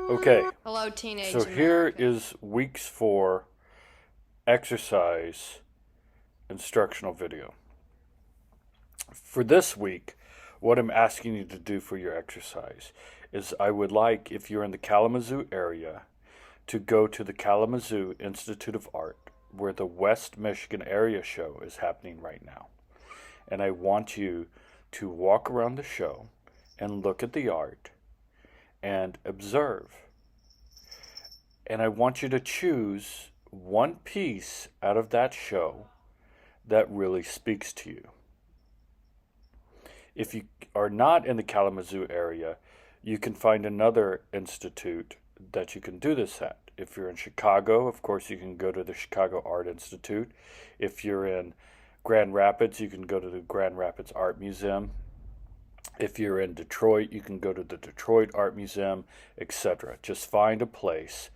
Okay, Hello, teenage so here America. is weeks 4 exercise instructional video. For this week, what I'm asking you to do for your exercise is I would like, if you're in the Kalamazoo area, to go to the Kalamazoo Institute of Art, where the West Michigan Area Show is happening right now. And I want you to walk around the show and look at the art and observe. And I want you to choose one piece out of that show that really speaks to you. If you are not in the Kalamazoo area, you can find another institute that you can do this at. If you're in Chicago, of course, you can go to the Chicago Art Institute. If you're in Grand Rapids, you can go to the Grand Rapids Art Museum. If you're in Detroit, you can go to the Detroit Art Museum, etc. Just find a place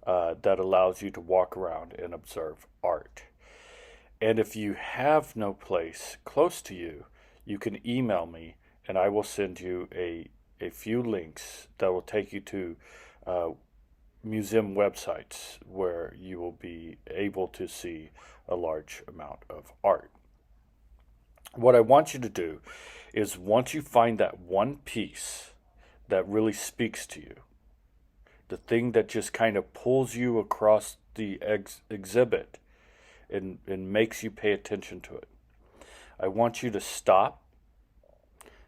that allows you to walk around and observe art. And if you have no place close to you, you can email me and I will send you a few links that will take you to uh, museum websites where you will be able to see a large amount of art. What I want you to do is once you find that one piece that really speaks to you, the thing that just kind of pulls you across the exhibit and makes you pay attention to it, I want you to stop,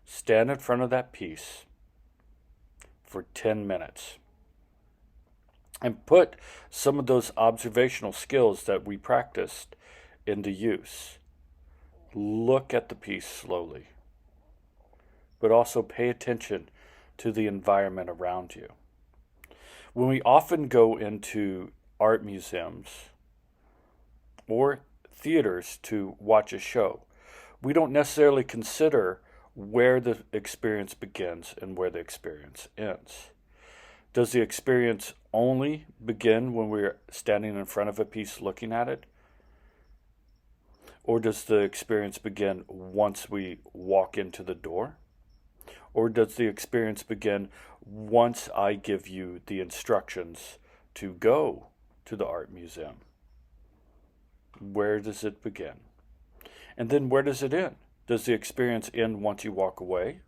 stand in front of that piece for 10 minutes, and put some of those observational skills that we practiced into use. Look at the piece slowly, but also pay attention to the environment around you. When we often go into art museums or theaters to watch a show, we don't necessarily consider where the experience begins and where the experience ends. Does the experience only begin when we're standing in front of a piece looking at it? Or does the experience begin once we walk into the door? Or does the experience begin once I give you the instructions to go to the art museum? Where does it begin? And then where does it end? Does the experience end once you walk away?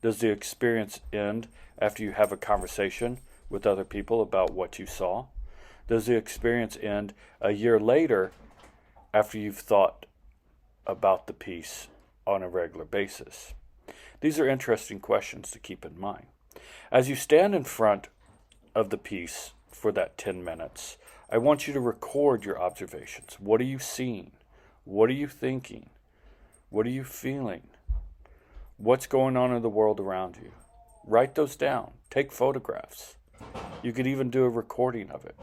Does the experience end after you have a conversation with other people about what you saw? Does the experience end a year later after you've thought about the piece on a regular basis? These are interesting questions to keep in mind. As you stand in front of the piece for that 10 minutes, I want you to record your observations. What are you seeing? What are you thinking? What are you feeling? What's going on in the world around you? Write those down. Take photographs. You could even do a recording of it.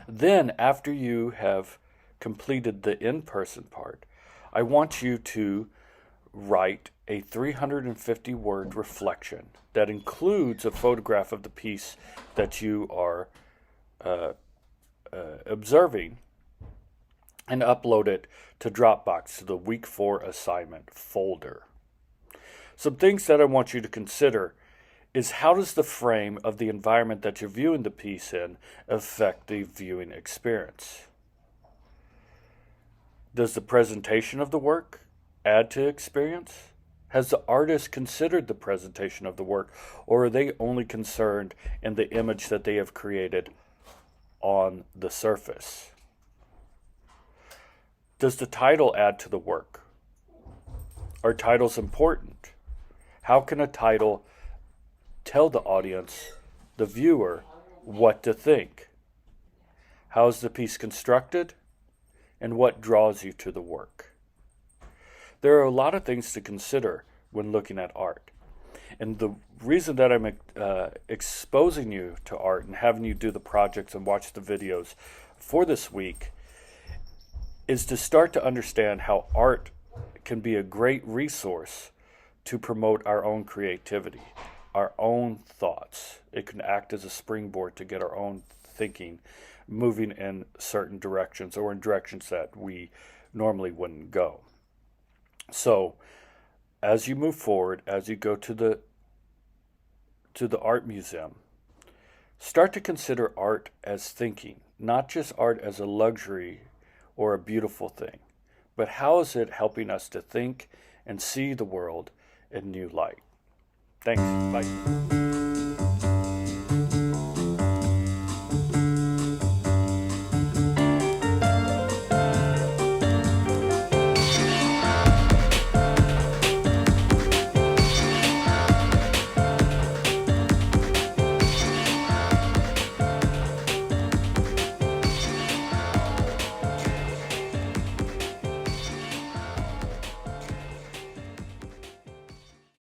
Then, after you have completed the in person part, I want you to write a 350 word reflection that includes a photograph of the piece that you are uh, observing and upload it to Dropbox to the week 4 assignment folder. Some things that I want you to consider is how does the frame of the environment that you're viewing the piece in affect the viewing experience? Does the presentation of the work add to experience? Has the artist considered the presentation of the work, or are they only concerned in the image that they have created on the surface? Does the title add to the work? Are titles important? How can a title tell the audience, the viewer, what to think? How is the piece constructed? And what draws you to the work? There are a lot of things to consider when looking at art. And the reason that I'm exposing you to art and having you do the projects and watch the videos for this week is to start to understand how art can be a great resource to promote our own creativity, our own thoughts. It can act as a springboard to get our own thinking moving in certain directions or in directions that we normally wouldn't go. So, as you move forward, as you go to the art museum. Start to consider art as thinking, not just art as a luxury or a beautiful thing, but how is it helping us to think and see the world in new light? Thanks. Bye.